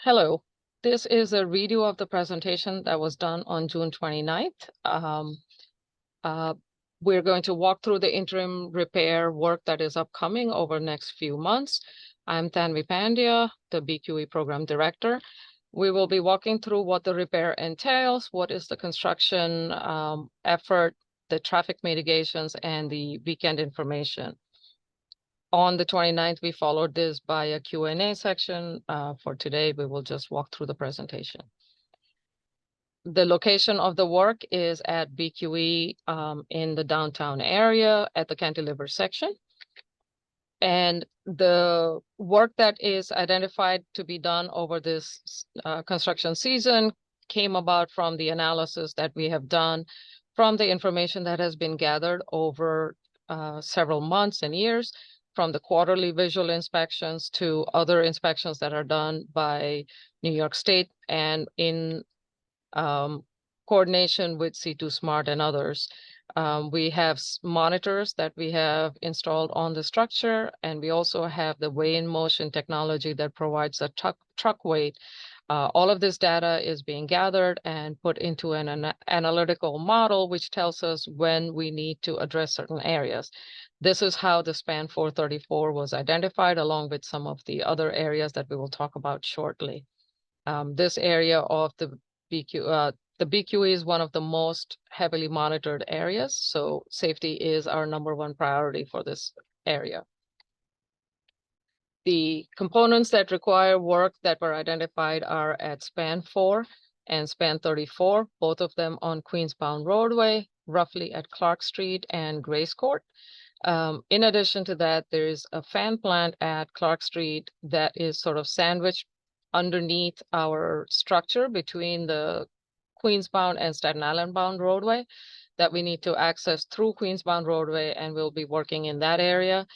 Hello, this is a redo of the presentation that was done on June 29th. Uh, we're going to walk through the interim repair work that is upcoming over the next few months. I'm Tanvi Pandya, the BQE Program Director. We will be walking through what the repair entails, what is the construction effort, the traffic mitigations, and the weekend information. On the 29th, we followed this by a Q&A section. For today, we will just walk through the presentation. The location of the work is at BQE in the downtown area at the cantilever section. And the work that is identified to be done over this construction season came about from the analysis that we have done from the information that has been gathered over several months and years, from the quarterly visual inspections to other inspections that are done by New York State and in coordination with C2 Smart and others. We have monitors that we have installed on the structure, and we also have the weigh-in-motion technology that provides a truck weight. All of this data is being gathered and put into an analytical model, which tells us when we need to address certain areas. This is how the span 434 was identified, along with some of the other areas that we will talk about shortly. This area of the BQE is one of the most heavily monitored areas, so safety is our #1 priority for this area. The components that require work that were identified are at span 4 and span 34, both of them on Queensbound Roadway, roughly at Clark Street and Grace Court. In addition to that, there is a fan plant at Clark Street that is sort of sandwiched underneath our structure between the Queensbound and Staten Island bound roadway that we need to access through Queensbound Roadway, and we'll be working in that area,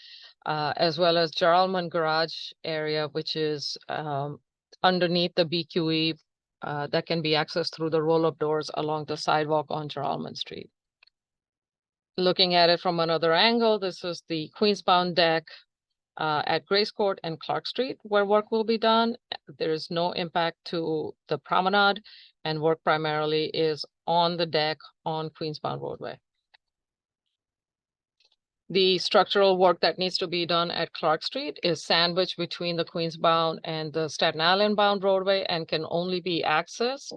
as well as Joralemon Garage area, which is underneath the BQE that can be accessed through the roll-up doors along the sidewalk on Joralemon Street. Looking at it from another angle, this is the Queensbound deck at Grace Court and Clark Street, where work will be done. There is no impact to the promenade, and work primarily is on the deck on Queensbound Roadway. The structural work that needs to be done at Clark Street is sandwiched between the Queensbound and the Staten Island bound roadway and can only be accessed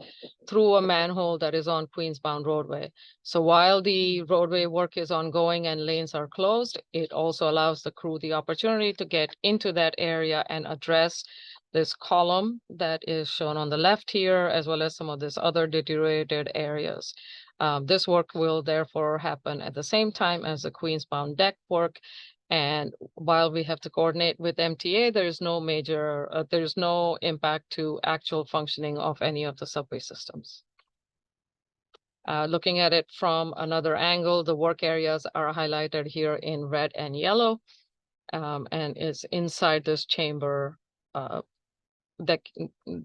through a manhole that is on Queensbound Roadway. So while the roadway work is ongoing and lanes are closed, it also allows the crew the opportunity to get into that area and address this column that is shown on the left here, as well as some of these other deteriorated areas. This work will therefore happen at the same time as the Queensbound deck work. And while we have to coordinate with MTA, there's no impact to actual functioning of any of the subway systems. Looking at it from another angle, the work areas are highlighted here in red and yellow, and is inside this chamber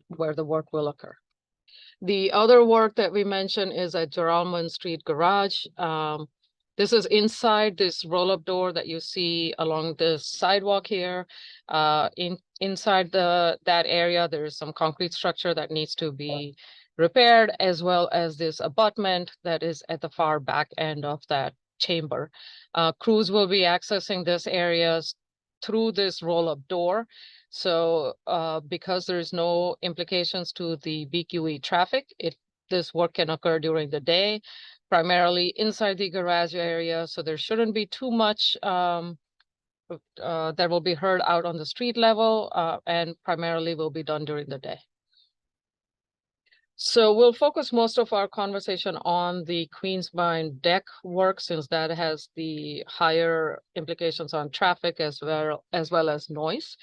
where the work will occur. The other work that we mentioned is at Joralemon Street Garage. This is inside this roll-up door that you see along the sidewalk here. Inside that area, there is some concrete structure that needs to be repaired, as well as this abutment that is at the far back end of that chamber. Crews will be accessing this areas through this roll-up door. So because there is no implications to the BQE traffic, this work can occur during the day, primarily inside the garage area. So there shouldn't be too much that will be heard out on the street level, and primarily will be done during the day. So we'll focus most of our conversation on the Queensbound deck work, since that has the higher implications on traffic as well as noise.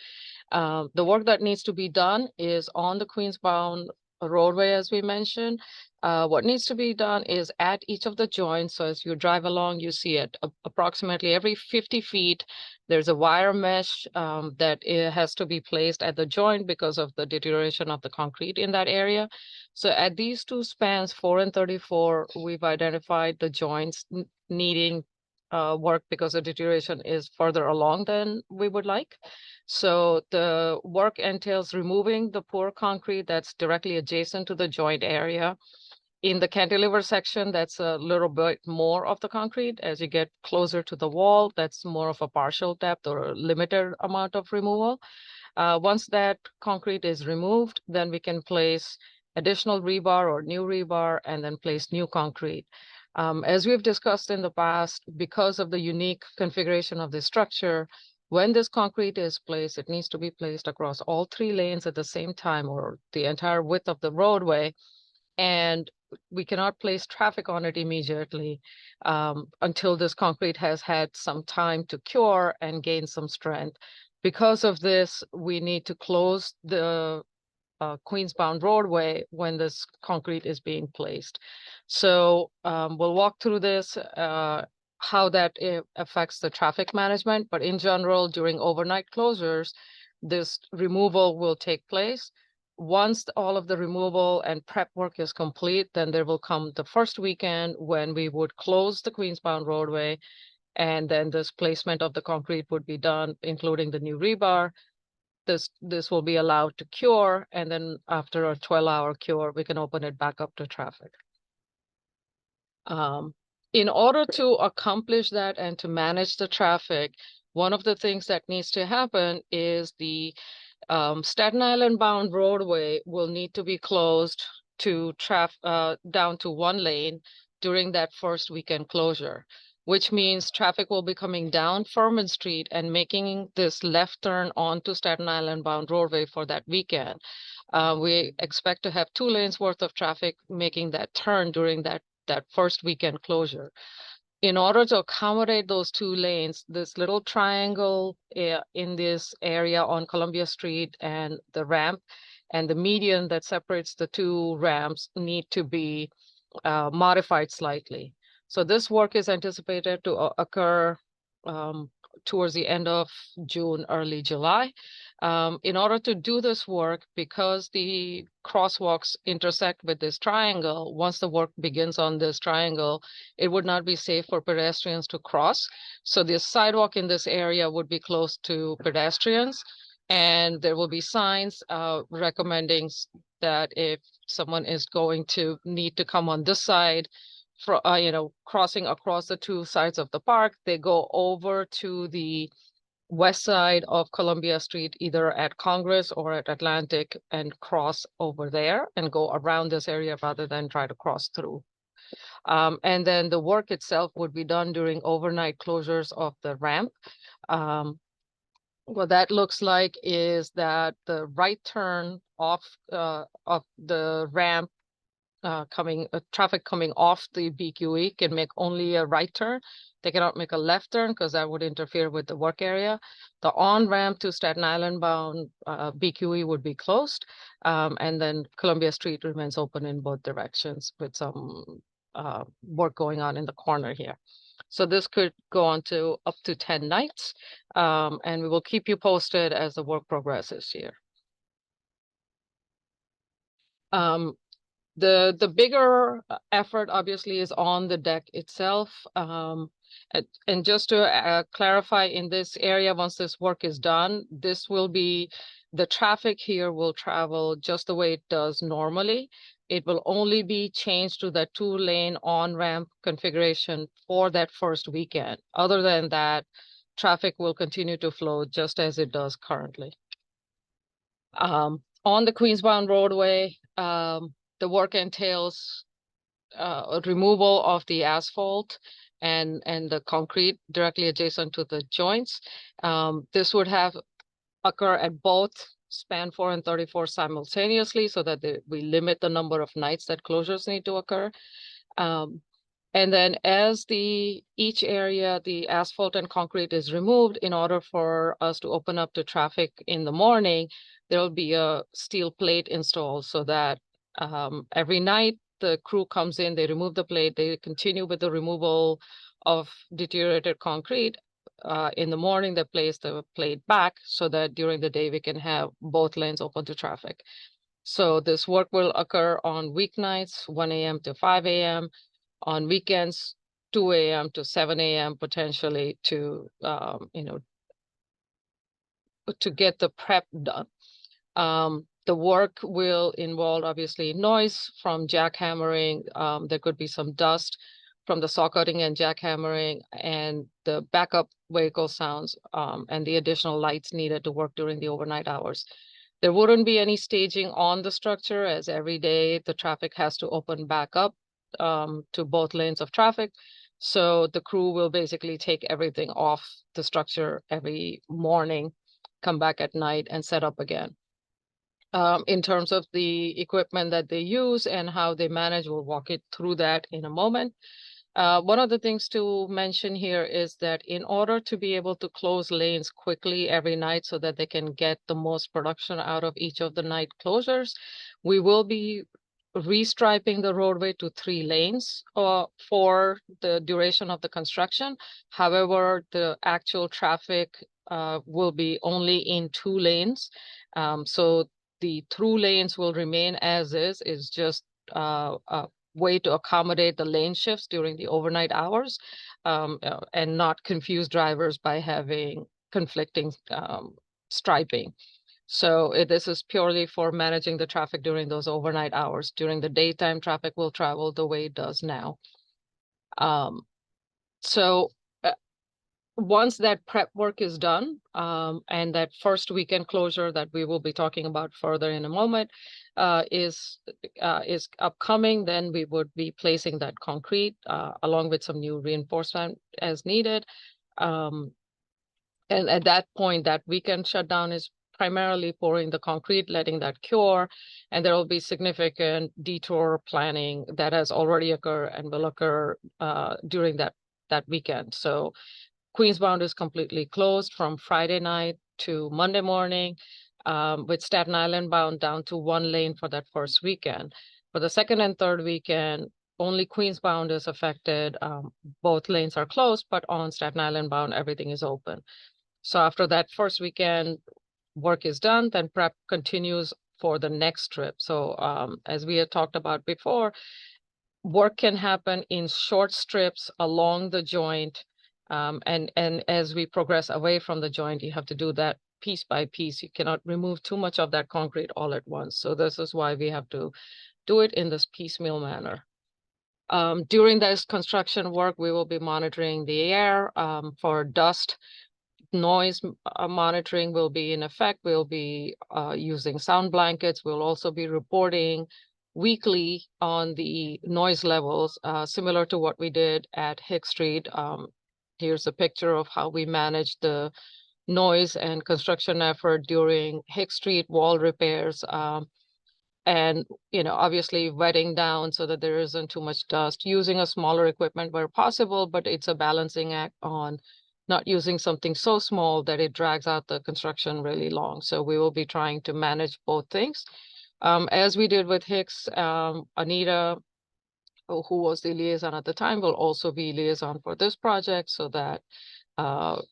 The work that needs to be done is on the Queensbound roadway, as we mentioned. What needs to be done is at each of the joints. So as you drive along, you see it approximately every 50 feet. There's a wire mesh that has to be placed at the joint because of the deterioration of the concrete in that area. So at these two spans, 4 and 34, we've identified the joints needing work because the deterioration is further along than we would like. So the work entails removing the poor concrete that's directly adjacent to the joint area. In the cantilever section, that's a little bit more of the concrete. As you get closer to the wall, that's more of a partial depth or a limited amount of removal. Once that concrete is removed, then we can place additional rebar or new rebar and then place new concrete. As we've discussed in the past, because of the unique configuration of the structure, when this concrete is placed, it needs to be placed across all 3 lanes at the same time or the entire width of the roadway. And we cannot place traffic on it immediately until this concrete has had some time to cure and gain some strength. Because of this, we need to close the Queensbound roadway when this concrete is being placed. So we'll walk through this, how that affects the traffic management. But in general, during overnight closures, this removal will take place. Once all of the removal and prep work is complete, then there will come the first weekend when we would close the Queensbound roadway, and then this placement of the concrete would be done, including the new rebar. This will be allowed to cure, and then after a 12-hour cure, we can open it back up to traffic. In order to accomplish that and to manage the traffic, one of the things that needs to happen is the Staten Island bound roadway will need to be closed to down to 1 lane during that first weekend closure, which means traffic will be coming down Furman Street and making this left turn onto Staten Island bound roadway for that weekend. We expect to have 2 lanes worth of traffic making that turn during that first weekend closure. In order to accommodate those 2 lanes, this little triangle in this area on Columbia Street and the ramp and the median that separates the 2 ramps need to be modified slightly. So this work is anticipated to occur towards the end of June, early July. In order to do this work, because the crosswalks intersect with this triangle, once the work begins on this triangle, it would not be safe for pedestrians to cross. So the sidewalk in this area would be closed to pedestrians, and there will be signs recommending that if someone is going to need to come on this side, for crossing across the 2 sides of the park, they go over to the west side of Columbia Street, either at Congress or at Atlantic, and cross over there and go around this area rather than try to cross through. And then the work itself would be done during overnight closures of the ramp. What that looks like is that the right turn off of the ramp traffic coming off the BQE can make only a right turn. They cannot make a left turn because that would interfere with the work area. The on-ramp to Staten Island bound BQE would be closed. And then Columbia Street remains open in both directions with some work going on in the corner here. So this could go on to up to 10 nights. And we will keep you posted as the work progresses here. The bigger effort obviously is on the deck itself. And just to clarify, in this area, once this work is done, the traffic here will travel just the way it does normally. It will only be changed to the 2-lane on-ramp configuration for that first weekend. Other than that, traffic will continue to flow just as it does currently. On the Queensbound roadway, the work entails removal of the asphalt and the concrete directly adjacent to the joints. This would have occur at both span 4 and 34 simultaneously so that we limit the number of nights that closures need to occur. And then as each area, the asphalt and concrete is removed, in order for us to open up to traffic in the morning, there will be a steel plate installed so that every night the crew comes in, they remove the plate, they continue with the removal of deteriorated concrete. In the morning, they place the plate back so that during the day we can have both lanes open to traffic. So this work will occur on weeknights, 1 a.m. to 5 a.m. On weekends, 2 a.m. to 7 a.m. potentially to, to get the prep done. The work will involve obviously noise from jackhammering. There could be some dust from the saw cutting and jackhammering, and the backup vehicle sounds, and the additional lights needed to work during the overnight hours. There wouldn't be any staging on the structure, as every day the traffic has to open back up to both lanes of traffic. So the crew will basically take everything off the structure every morning, come back at night, and set up again. In terms of the equipment that they use and how they manage, we'll walk it through that in a moment. One of the things to mention here is that in order to be able to close lanes quickly every night so that they can get the most production out of each of the night closures, we will be restriping the roadway to 3 lanes for the duration of the construction. However, the actual traffic will be only in 2 lanes. So the through lanes will remain as is just a way to accommodate the lane shifts during the overnight hours, and not confuse drivers by having conflicting striping. So this is purely for managing the traffic during those overnight hours. During the daytime, traffic will travel the way it does now. So once that prep work is done, and that first weekend closure that we will be talking about further in a moment is upcoming, then we would be placing that concrete along with some new reinforcement as needed. And at that point, that weekend shutdown is primarily pouring the concrete, letting that cure, and there will be significant detour planning that has already occurred and will occur during that weekend. So Queensbound is completely closed from Friday night to Monday morning, with Staten Island bound down to 1 lane for that first weekend. For the second and third weekend, only Queensbound is affected. Both lanes are closed, but on Staten Island bound, everything is open. So after that first weekend work is done, then prep continues for the next trip. So as we had talked about before, work can happen in short strips along the joint. And as we progress away from the joint, you have to do that piece by piece. You cannot remove too much of that concrete all at once. So this is why we have to do it in this piecemeal manner. During this construction work, we will be monitoring the air for dust. Noise monitoring will be in effect. We'll be using sound blankets. We'll also be reporting weekly on the noise levels, similar to what we did at Hicks Street. Here's a picture of how we managed the noise and construction effort during Hicks Street wall repairs. And, obviously wetting down so that there isn't too much dust, using a smaller equipment where possible, but it's a balancing act on not using something so small that it drags out the construction really long. So we will be trying to manage both things. As we did with Hicks, Anita, who was the liaison at the time, will also be liaison for this project, so that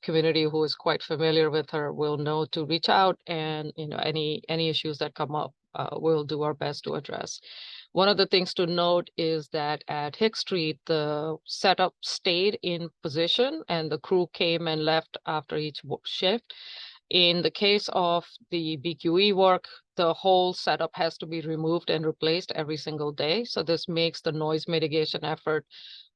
community who is quite familiar with her will know to reach out, and any issues that come up, we'll do our best to address. One of the things to note is that at Hicks Street, the setup stayed in position and the crew came and left after each shift. In the case of the BQE work, the whole setup has to be removed and replaced every single day. So this makes the noise mitigation effort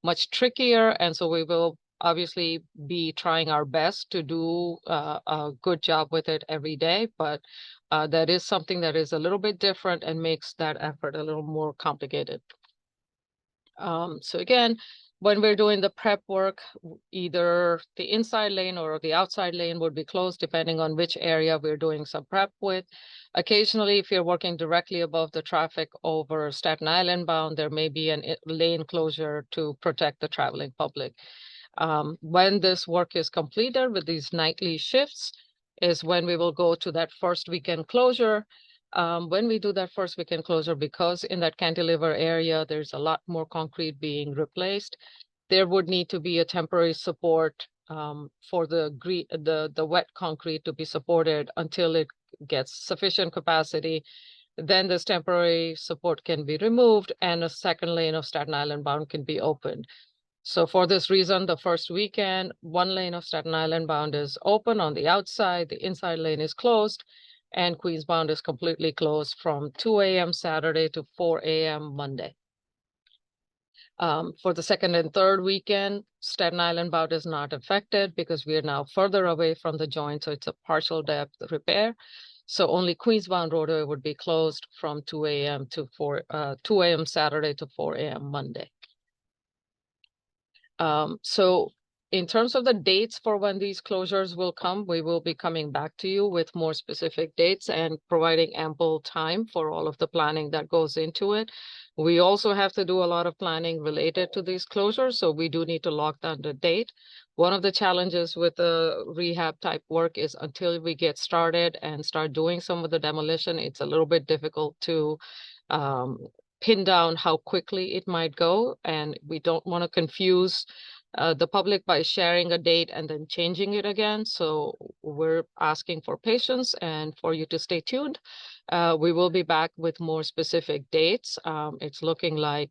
much trickier. And so we will obviously be trying our best to do a good job with it every day, but that is something that is a little bit different and makes that effort a little more complicated. So again, when we're doing the prep work, either the inside lane or the outside lane would be closed depending on which area we're doing some prep with. Occasionally, if you're working directly above the traffic over Staten Island bound, there may be a lane closure to protect the traveling public. When this work is completed with these nightly shifts is when we will go to that first weekend closure. When we do that first weekend closure, because in that cantilever area, there's a lot more concrete being replaced, there would need to be a temporary support for the wet concrete to be supported until it gets sufficient capacity. Then this temporary support can be removed and a second lane of Staten Island bound can be opened. So for this reason, the first weekend, one lane of Staten Island bound is open on the outside, the inside lane is closed, and Queens bound is completely closed from 2 a.m. Saturday to 4 a.m. Monday. For the second and third weekend, Staten Island bound is not affected because we are now further away from the joint, so it's a partial depth repair. So only Queens bound roadway would be closed from 2 a.m. to 2 a.m. Saturday to 4 a.m. Monday. So in terms of the dates for when these closures will come, we will be coming back to you with more specific dates and providing ample time for all of the planning that goes into it. We also have to do a lot of planning related to these closures, so we do need to lock down the date. One of the challenges with the rehab type work is until we get started and start doing some of the demolition, it's a little bit difficult to pin down how quickly it might go, and we don't want to confuse the public by sharing a date and then changing it again. So we're asking for patience and for you to stay tuned. We will be back with more specific dates. It's looking like,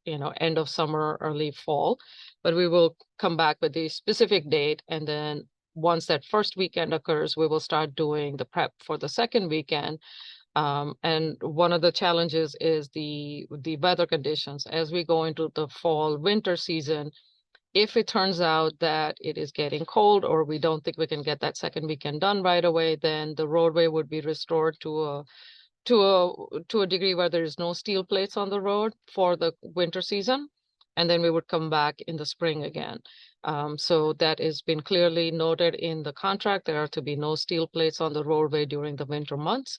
end of summer, early fall, but we will come back with the specific date. And then once that first weekend occurs, we will start doing the prep for the second weekend. And one of the challenges is the weather conditions. As we go into the fall winter season, if it turns out that it is getting cold or we don't think we can get that second weekend done right away, then the roadway would be restored to a degree where there is no steel plates on the road for the winter season. And then we would come back in the spring again. So that has been clearly noted in the contract. There are to be no steel plates on the roadway during the winter months.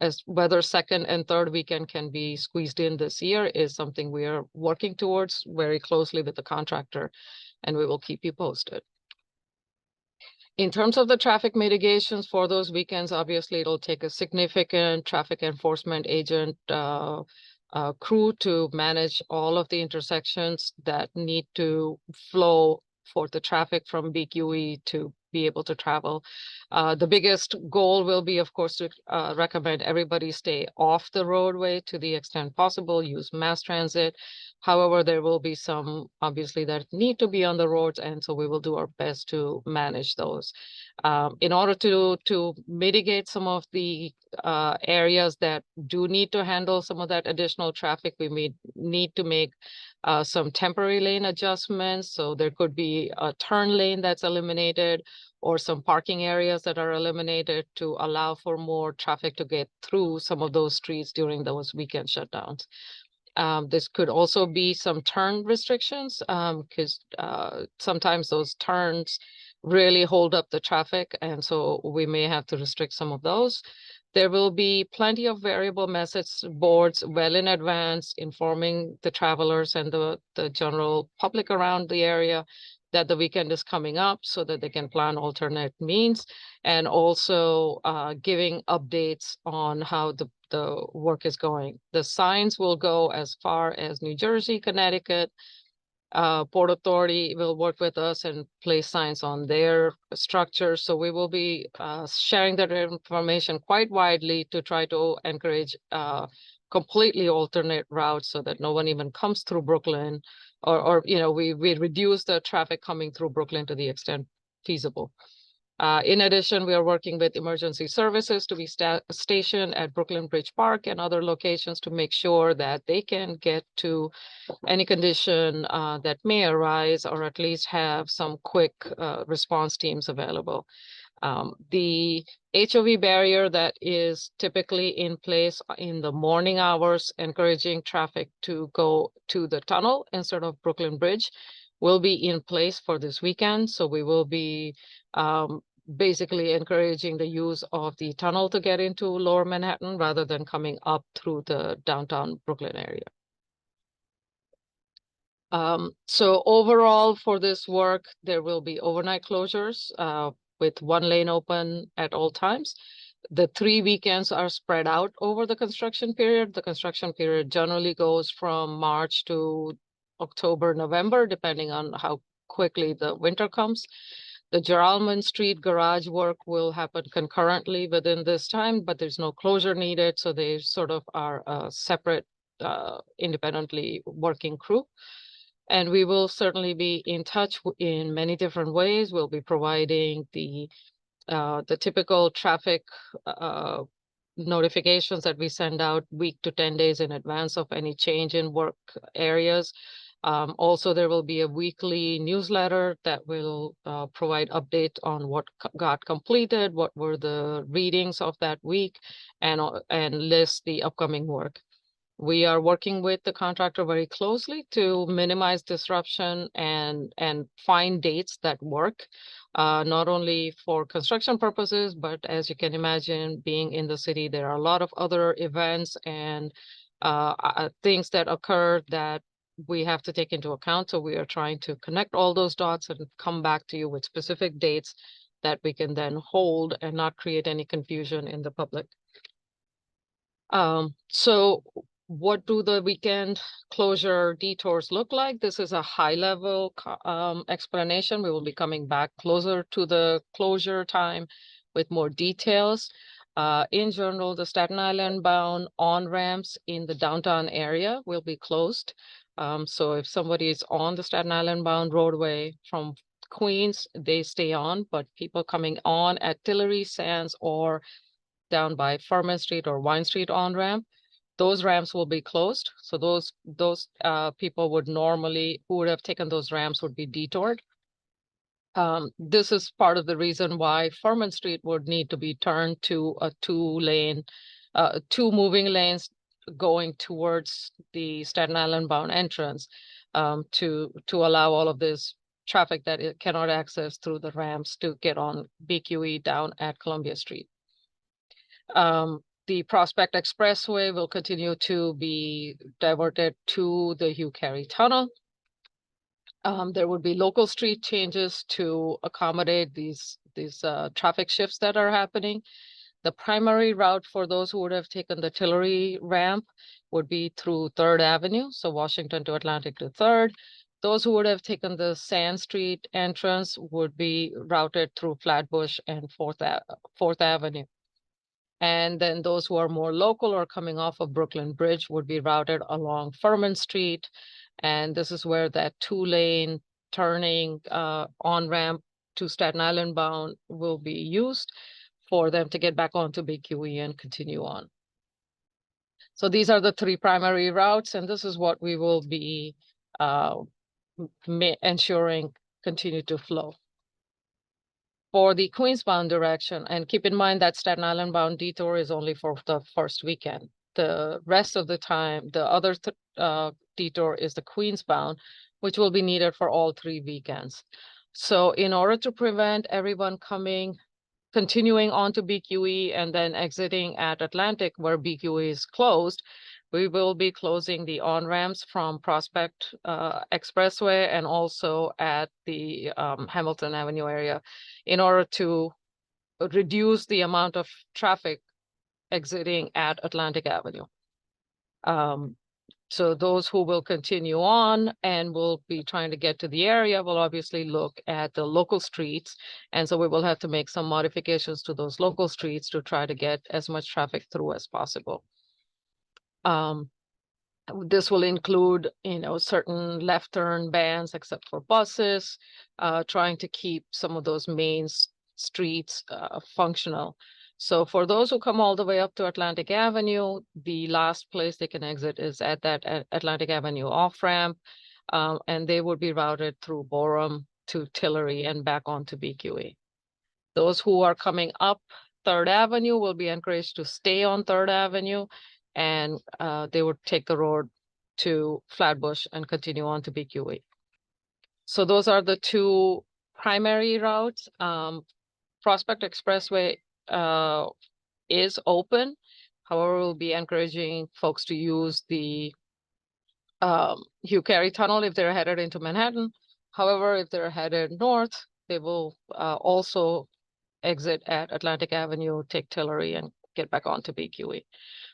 As whether second and third weekend can be squeezed in this year is something we are working towards very closely with the contractor, and we will keep you posted. In terms of the traffic mitigations for those weekends, obviously it'll take a significant traffic enforcement agent crew to manage all of the intersections that need to flow for the traffic from BQE to be able to travel. The biggest goal will be, of course, to recommend everybody stay off the roadway to the extent possible, use mass transit. However, there will be some, obviously, that need to be on the roads, and so we will do our best to manage those. In order to mitigate some of the areas that do need to handle some of that additional traffic, we may need to make some temporary lane adjustments. So there could be a turn lane that's eliminated or some parking areas that are eliminated to allow for more traffic to get through some of those streets during those weekend shutdowns. This could also be some turn restrictions because sometimes those turns really hold up the traffic, and so we may have to restrict some of those. There will be plenty of variable message boards well in advance, informing the travelers and the general public around the area that the weekend is coming up so that they can plan alternate means, and also giving updates on how the work is going. The signs will go as far as New Jersey, Connecticut. Port Authority will work with us and place signs on their structures. So we will be sharing that information quite widely to try to encourage completely alternate routes so that no one even comes through Brooklyn, or we reduce the traffic coming through Brooklyn to the extent feasible. In addition, we are working with emergency services to be stationed at Brooklyn Bridge Park and other locations to make sure that they can get to any condition that may arise, or at least have some quick response teams available. The HOV barrier that is typically in place in the morning hours, encouraging traffic to go to the tunnel instead of Brooklyn Bridge, will be in place for this weekend. So we will be basically encouraging the use of the tunnel to get into Lower Manhattan rather than coming up through the downtown Brooklyn area. So overall for this work, there will be overnight closures with one lane open at all times. The 3 weekends are spread out over the construction period. The construction period generally goes from March to October, November, depending on how quickly the winter comes. The Joralemon Street garage work will happen concurrently within this time, but there's no closure needed. So they sort of are a separate independently working crew. And we will certainly be in touch in many different ways. We'll be providing the typical traffic notifications that we send out week to 10 days in advance of any change in work areas. Also, there will be a weekly newsletter that will provide update on what got completed, what were the readings of that week, and list the upcoming work. We are working with the contractor very closely to minimize disruption and find dates that work, not only for construction purposes, but as you can imagine, being in the city, there are a lot of other events and things that occur that we have to take into account. So we are trying to connect all those dots and come back to you with specific dates that we can then hold and not create any confusion in the public. So what do the weekend closure detours look like? This is a high-level explanation. We will be coming back closer to the closure time with more details. In general, the Staten Island bound on-ramps in the downtown area will be closed. So if somebody is on the Staten Island bound roadway from Queens, they stay on, but people coming on at Tillery, Sands, or down by Furman Street or Wine Street on-ramp, those ramps will be closed. So those people would normally, who would have taken those ramps, would be detoured. This is part of the reason why Furman Street would need to be turned to a two moving lanes going towards the Staten Island bound entrance, to allow all of this traffic that it cannot access through the ramps to get on BQE down at Columbia Street. The Prospect Expressway will continue to be diverted to the Hugh Carey Tunnel. There would be local street changes to accommodate these traffic shifts that are happening. The primary route for those who would have taken the Tillery ramp would be through 3rd Avenue, so Washington to Atlantic to 3rd. Those who would have taken the Sand Street entrance would be routed through Flatbush and 4th Avenue. And then those who are more local or coming off of Brooklyn Bridge would be routed along Furman Street. And this is where that 2-lane turning on-ramp to Staten Island bound will be used for them to get back onto BQE and continue on. So these are the 3 primary routes, and this is what we will be ensuring continue to flow. For the Queens bound direction, and keep in mind that Staten Island bound detour is only for the first weekend. The rest of the time, the other detour is the Queens bound, which will be needed for all 3 weekends. So in order to prevent everyone continuing on to BQE and then exiting at Atlantic where BQE is closed, we will be closing the on-ramps from Prospect Expressway and also at the Hamilton Avenue area in order to reduce the amount of traffic exiting at Atlantic Avenue. So those who will continue on and will be trying to get to the area will obviously look at the local streets. And so we will have to make some modifications to those local streets to try to get as much traffic through as possible. This will include, certain left turn bans, except for buses, trying to keep some of those main streets functional. So for those who come all the way up to Atlantic Avenue, the last place they can exit is at that Atlantic Avenue off-ramp, and they would be routed through Borum to Tillery and back onto BQE. Those who are coming up 3rd Avenue will be encouraged to stay on 3rd Avenue, and they would take the road to Flatbush and continue on to BQE. So those are the 2 primary routes. Prospect Expressway is open. However, we'll be encouraging folks to use the Hugh Carey Tunnel if they're headed into Manhattan. However, if they're headed north, they will also exit at Atlantic Avenue, take Tillery, and get back onto BQE.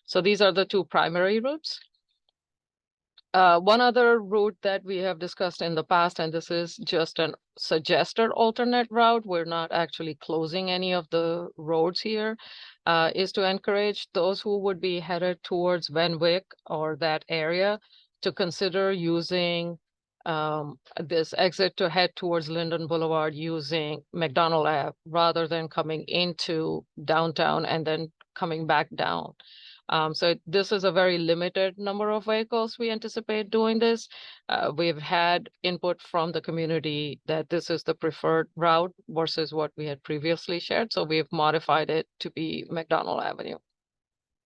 So these are the 2 primary routes. One other route that we have discussed in the past, and this is just an suggested alternate route, we're not actually closing any of the roads here, is to encourage those who would be headed towards Van Wyck or that area to consider using this exit to head towards Linden Boulevard using McDonald Ave rather than coming into downtown and then coming back down. So this is a very limited number of vehicles we anticipate doing this. We've had input from the community that this is the preferred route versus what we had previously shared. So we've modified it to be McDonald Avenue.